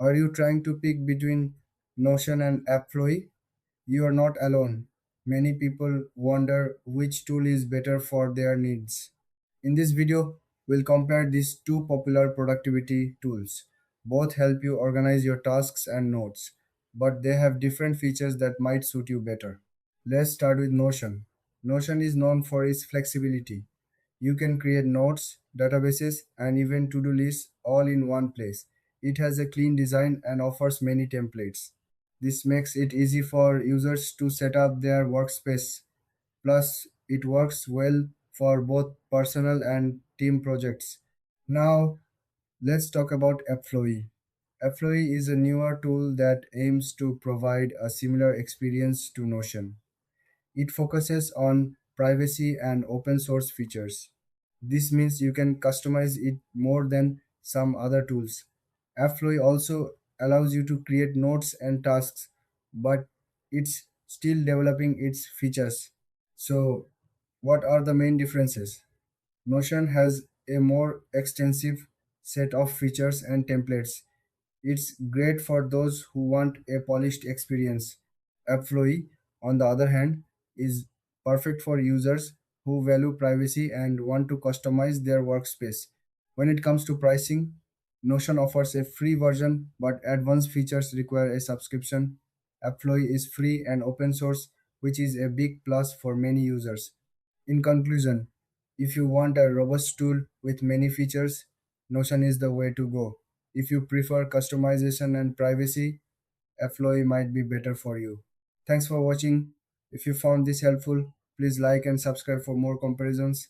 Are you trying to pick between Notion and Appflowy? You are not alone. Many people wonder which tool is better for their needs. In this video, we'll compare these two popular productivity tools. Both help you organize your tasks and notes, but they have different features that might suit you better. Let's start with Notion. Notion is known for its flexibility. You can create notes, databases, and even to do lists all in one place. It has a clean design and offers many templates. This makes it easy for users to set up their workspace. Plus, it works well for both personal and team projects. Now, let's talk about Appflowy. Appflowy is a newer tool that aims to provide a similar experience to Notion. It focuses on privacy and open source features. This means you can customize it more than some other tools. AppFlow also allows you to create notes and tasks, but it's still developing its features. So, what are the main differences? Notion has a more extensive set of features and templates. It's great for those who want a polished experience. AppFlowy, on the other hand, is perfect for users who value privacy and want to customize their workspace. When it comes to pricing, Notion offers a free version, but advanced features require a subscription. AppFlowy is free and open source, which is a big plus for many users. In conclusion, if you want a robust tool with many features, Notion is the way to go. If you prefer customization and privacy, Appflowy might be better for you. Thanks for watching. If you found this helpful, please like and subscribe for more comparisons.